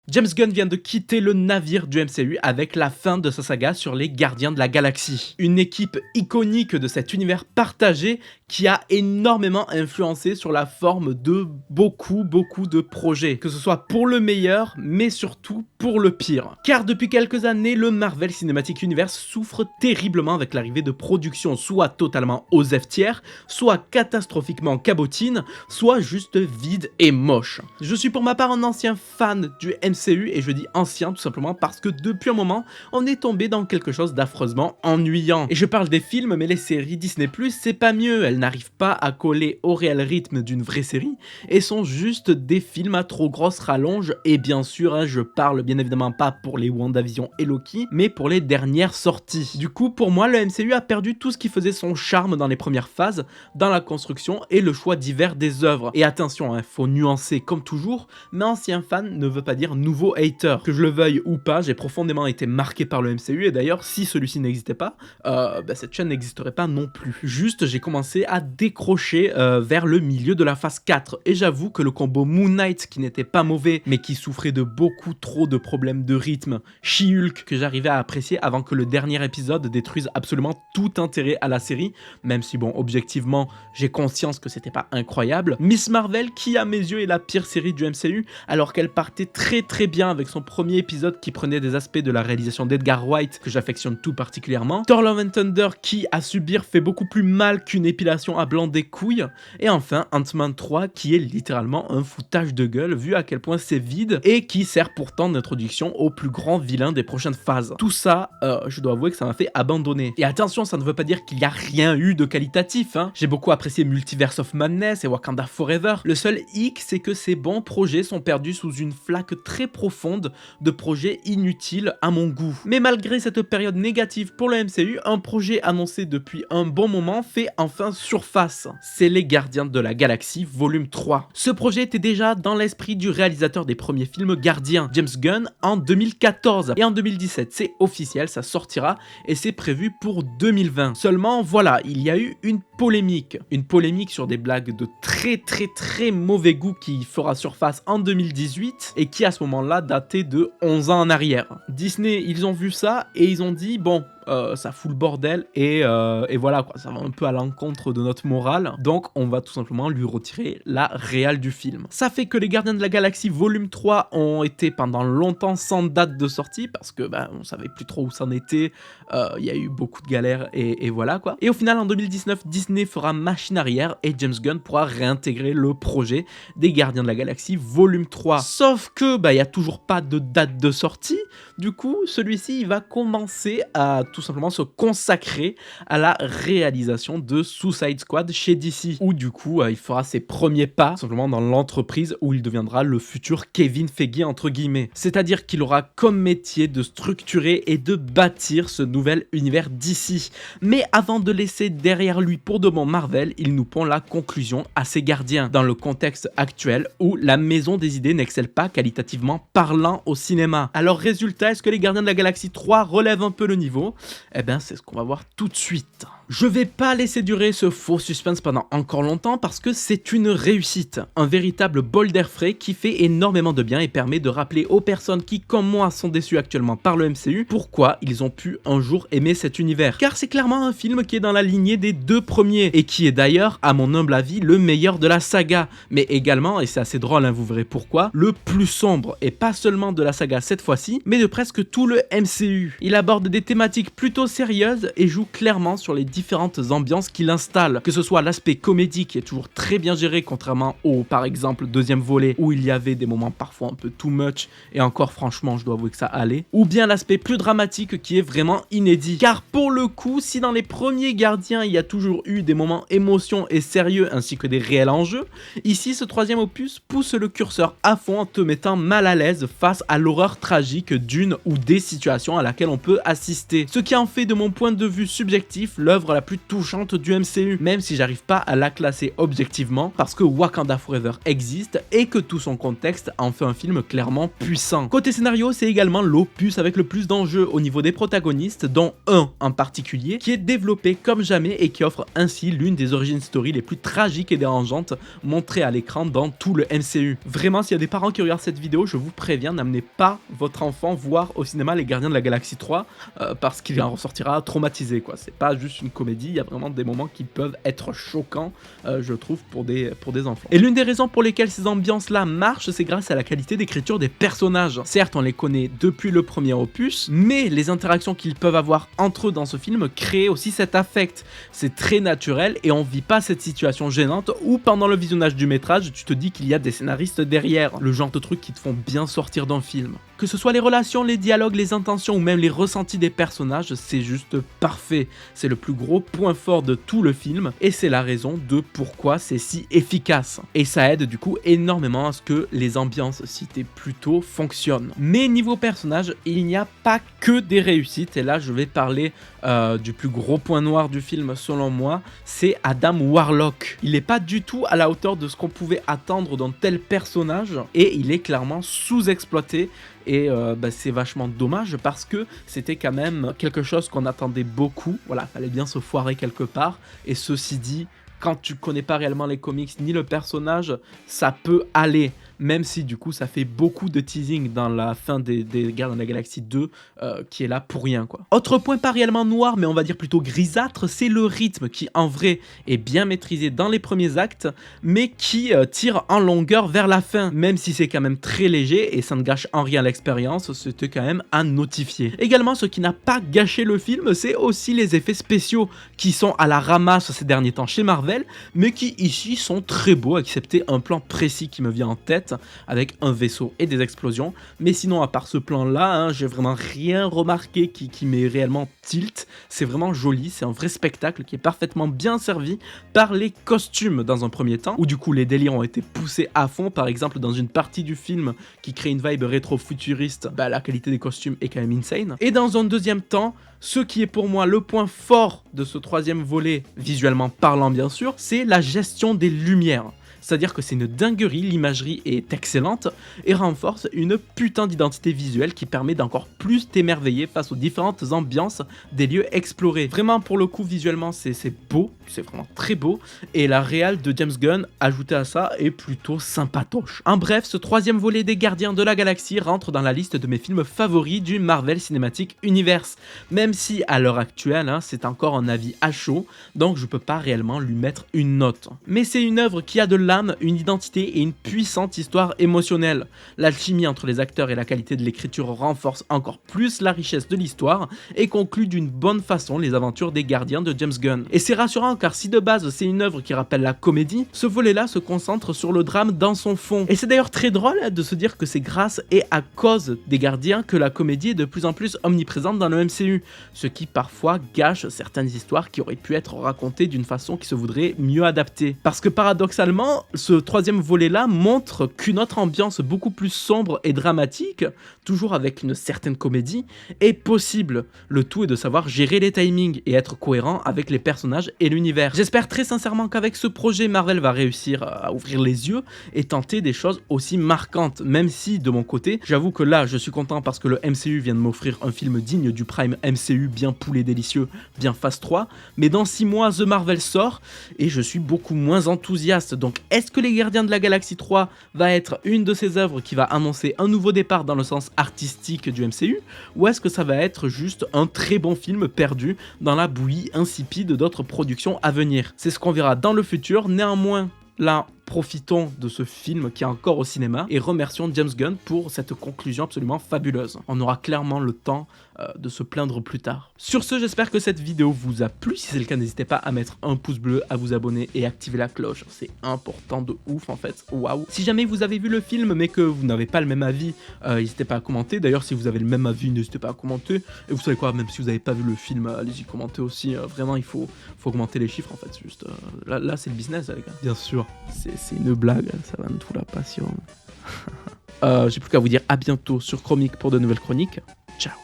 James Gunn vient de quitter le navire du MCU avec la fin de sa saga sur les Gardiens de la Galaxie. Une équipe iconique de cet univers partagé qui a énormément influencé sur la forme de beaucoup de projets. Que ce soit pour le meilleur, mais surtout pour le pire. Car depuis quelques années, le Marvel Cinematic Universe souffre terriblement avec l'arrivée de productions soit totalement aux F-tiers, soit catastrophiquement cabotines, soit juste vides et moches. Je suis pour ma part un ancien fan du MCU et je dis ancien tout simplement parce que depuis un moment, on est tombé dans quelque chose d'affreusement ennuyant. Et je parle des films, mais les séries Disney+, c'est pas mieux, elles n'arrivent pas à coller au réel rythme d'une vraie série et sont juste des films à trop grosse rallonge. Et bien sûr, je parle bien évidemment pas pour les WandaVision et Loki, mais pour les dernières sorties. Du coup, pour moi, le MCU a perdu tout ce qui faisait son charme dans les premières phases, dans la construction et le choix divers des œuvres. Et attention, faut nuancer comme toujours, mais ancien fan ne veut pas dire nouveau hater. Que je le veuille ou pas, j'ai profondément été marqué par le MCU et d'ailleurs, si celui-ci n'existait pas, cette chaîne n'existerait pas non plus. Juste, j'ai commencé à décrocher vers le milieu de la phase 4 et j'avoue que le combo Moon Knight, qui n'était pas mauvais, mais qui souffrait de beaucoup trop de problèmes de rythme, She-Hulk, que j'arrivais à apprécier avant que le dernier épisode détruise absolument tout intérêt à la série, même si bon, objectivement, j'ai conscience que c'était pas incroyable, Miss Marvel, qui à mes yeux est la pire série du MCU, alors qu'elle partait très bien avec son premier épisode qui prenait des aspects de la réalisation d'Edgar Wright, que j'affectionne tout particulièrement, Thor Love and Thunder, qui à subir fait beaucoup plus mal qu'une épilation à blanc des couilles, et enfin Ant-Man 3, qui est littéralement un foutage de gueule vu à quel point c'est vide et qui sert pourtant d'introduction au plus grand vilain des prochaines phases. Tout ça, je dois avouer que ça m'a fait abandonner. Et attention, ça ne veut pas dire qu'il n'y a rien eu de qualitatif, J'ai beaucoup apprécié Multiverse of Madness et Wakanda Forever. Le seul hic, c'est que ces bons projets sont perdus sous une flaque très profonde de projets inutiles à mon goût. Mais malgré cette période négative pour le MCU, un projet annoncé depuis un bon moment fait enfin surface. C'est les Gardiens de la Galaxie volume 3. Ce projet était déjà dans l'esprit du réalisateur des premiers films Gardiens, James Gunn, en 2014. Et en 2017, c'est officiel, ça sortira et c'est prévu pour 2020. Seulement, voilà, il y a eu une polémique. Une polémique sur des blagues de très mauvais goût qui fera surface en 2018 et qui à ce moment-là datait de 11 ans en arrière. Disney, ils ont vu ça et ils ont dit bon, ça fout le bordel et voilà quoi, ça va un peu à l'encontre de notre morale, donc on va tout simplement lui retirer la réal du film. Ça fait que les Gardiens de la Galaxie volume 3 ont été pendant longtemps sans date de sortie parce que on savait plus trop où c'en était, il y a eu beaucoup de galères et voilà quoi. Et au final en 2019, Disney fera machine arrière et James Gunn pourra réintégrer le projet des Gardiens de la Galaxie volume 3. Sauf que il y a toujours pas de date de sortie, du coup celui-ci il va commencer à tout simplement se consacrer à la réalisation de Suicide Squad chez DC, où du coup il fera ses premiers pas simplement dans l'entreprise où il deviendra le futur Kevin Feige entre guillemets. C'est-à-dire qu'il aura comme métier de structurer et de bâtir ce nouvel univers DC. Mais avant de laisser derrière lui pour de bon Marvel, il nous pond la conclusion à ses gardiens, dans le contexte actuel où la maison des idées n'excelle pas qualitativement parlant au cinéma. Alors résultat, est-ce que les Gardiens de la Galaxie 3 relèvent un peu le niveau ? C'est ce qu'on va voir tout de suite. Je vais pas laisser durer ce faux suspense pendant encore longtemps parce que c'est une réussite. Un véritable bol d'air frais qui fait énormément de bien et permet de rappeler aux personnes qui, comme moi, sont déçues actuellement par le MCU, pourquoi ils ont pu un jour aimer cet univers. Car c'est clairement un film qui est dans la lignée des deux premiers et qui est d'ailleurs, à mon humble avis, le meilleur de la saga. Mais également, et c'est assez drôle, vous verrez pourquoi, le plus sombre, et pas seulement de la saga cette fois-ci, mais de presque tout le MCU. Il aborde des thématiques plutôt sérieuses et joue clairement sur les différentes ambiances qu'il installe, que ce soit l'aspect comédie qui est toujours très bien géré contrairement au par exemple deuxième volet où il y avait des moments parfois un peu too much et encore franchement je dois avouer que ça allait, ou bien l'aspect plus dramatique qui est vraiment inédit, car pour le coup si dans les premiers Gardiens il y a toujours eu des moments émotion et sérieux ainsi que des réels enjeux, ici ce troisième opus pousse le curseur à fond en te mettant mal à l'aise face à l'horreur tragique d'une ou des situations à laquelle on peut assister, ce qui en fait de mon point de vue subjectif l'œuvre l'œuvre la plus touchante du MCU, même si j'arrive pas à la classer objectivement, parce que Wakanda Forever existe et que tout son contexte en fait un film clairement puissant. Côté scénario, c'est également l'opus avec le plus d'enjeux au niveau des protagonistes, dont un en particulier, qui est développé comme jamais et qui offre ainsi l'une des origin story les plus tragiques et dérangeantes montrées à l'écran dans tout le MCU. Vraiment, s'il y a des parents qui regardent cette vidéo, je vous préviens, n'amenez pas votre enfant voir au cinéma Les Gardiens de la Galaxie 3 parce qu'il en ressortira traumatisé, quoi. C'est pas juste une comédie, il y a vraiment des moments qui peuvent être choquants, je trouve, pour des enfants. Et l'une des raisons pour lesquelles ces ambiances-là marchent, c'est grâce à la qualité d'écriture des personnages. Certes, on les connaît depuis le premier opus, mais les interactions qu'ils peuvent avoir entre eux dans ce film créent aussi cet affect. C'est très naturel et on vit pas cette situation gênante où pendant le visionnage du métrage, tu te dis qu'il y a des scénaristes derrière. Le genre de trucs qui te font bien sortir d'un film. Que ce soit les relations, les dialogues, les intentions ou même les ressentis des personnages, c'est juste parfait. C'est le plus gros point fort de tout le film et c'est la raison de pourquoi c'est si efficace. Et ça aide du coup énormément à ce que les ambiances citées plus tôt fonctionnent. Mais niveau personnage, il n'y a pas que des réussites et là je vais parler du plus gros point noir du film selon moi, c'est Adam Warlock. Il n'est pas du tout à la hauteur de ce qu'on pouvait attendre d'un tel personnage et il est clairement sous-exploité. Et c'est vachement dommage parce que c'était quand même quelque chose qu'on attendait beaucoup. Voilà, fallait bien se foirer quelque part. Et ceci dit, quand tu connais pas réellement les comics ni le personnage, ça peut aller. Même si du coup ça fait beaucoup de teasing dans la fin des Gardiens de la Galaxie 2 qui est là pour rien, quoi. Autre point pas réellement noir mais on va dire plutôt grisâtre, c'est le rythme qui en vrai est bien maîtrisé dans les premiers actes mais qui tire en longueur vers la fin. Même si c'est quand même très léger et ça ne gâche en rien l'expérience, c'était quand même à notifier. Également ce qui n'a pas gâché le film, c'est aussi les effets spéciaux qui sont à la ramasse ces derniers temps chez Marvel mais qui ici sont très beaux, excepté un plan précis qui me vient en tête avec un vaisseau et des explosions, mais sinon à part ce plan là, j'ai vraiment rien remarqué qui m'est réellement tilt. C'est vraiment joli, c'est un vrai spectacle qui est parfaitement bien servi par les costumes dans un premier temps, où du coup les délires ont été poussés à fond. Par exemple dans une partie du film qui crée une vibe rétro-futuriste, la qualité des costumes est quand même insane. Et dans un deuxième temps, ce qui est pour moi le point fort de ce troisième volet, visuellement parlant bien sûr, c'est la gestion des lumières. C'est-à-dire que c'est une dinguerie, l'imagerie est excellente et renforce une putain d'identité visuelle qui permet d'encore plus t'émerveiller face aux différentes ambiances des lieux explorés. Vraiment pour le coup visuellement c'est beau, c'est vraiment très beau et la réal de James Gunn ajoutée à ça est plutôt sympatoche. En bref, ce troisième volet des Gardiens de la Galaxie rentre dans la liste de mes films favoris du Marvel Cinematic Universe, même si à l'heure actuelle c'est encore un avis à chaud, donc je peux pas réellement lui mettre une note. Mais c'est une œuvre qui a de une identité et une puissante histoire émotionnelle. L'alchimie entre les acteurs et la qualité de l'écriture renforce encore plus la richesse de l'histoire et conclut d'une bonne façon les aventures des Gardiens de James Gunn. Et c'est rassurant car si de base c'est une œuvre qui rappelle la comédie, ce volet-là se concentre sur le drame dans son fond. Et c'est d'ailleurs très drôle de se dire que c'est grâce et à cause des Gardiens que la comédie est de plus en plus omniprésente dans le MCU, ce qui parfois gâche certaines histoires qui auraient pu être racontées d'une façon qui se voudrait mieux adaptée. Parce que paradoxalement, ce troisième volet-là montre qu'une autre ambiance beaucoup plus sombre et dramatique, toujours avec une certaine comédie, est possible. Le tout est de savoir gérer les timings et être cohérent avec les personnages et l'univers. J'espère très sincèrement qu'avec ce projet, Marvel va réussir à ouvrir les yeux et tenter des choses aussi marquantes, même si de mon côté, j'avoue que là, je suis content parce que le MCU vient de m'offrir un film digne du Prime MCU, bien poulet délicieux, bien Phase 3, mais dans 6 mois, The Marvel sort et je suis beaucoup moins enthousiaste, donc est-ce que les Gardiens de la Galaxie 3 va être une de ces œuvres qui va annoncer un nouveau départ dans le sens artistique du MCU, ou est-ce que ça va être juste un très bon film perdu dans la bouillie insipide d'autres productions à venir? C'est ce qu'on verra dans le futur. Néanmoins, là, profitons de ce film qui est encore au cinéma et remercions James Gunn pour cette conclusion absolument fabuleuse. On aura clairement le temps de se plaindre plus tard. Sur ce, j'espère que cette vidéo vous a plu. Si c'est le cas, n'hésitez pas à mettre un pouce bleu, à vous abonner et activer la cloche. C'est important de ouf en fait. Waouh. Si jamais vous avez vu le film mais que vous n'avez pas le même avis, n'hésitez pas à commenter. D'ailleurs, si vous avez le même avis, n'hésitez pas à commenter. Et vous savez quoi, même si vous n'avez pas vu le film, allez-y commenter aussi. Vraiment, il faut augmenter les chiffres en fait. Juste, là c'est le business les gars. Bien sûr, c'est une blague, ça va me tout la passion. J'ai plus qu'à vous dire à bientôt sur Chromique pour de nouvelles chroniques. Ciao.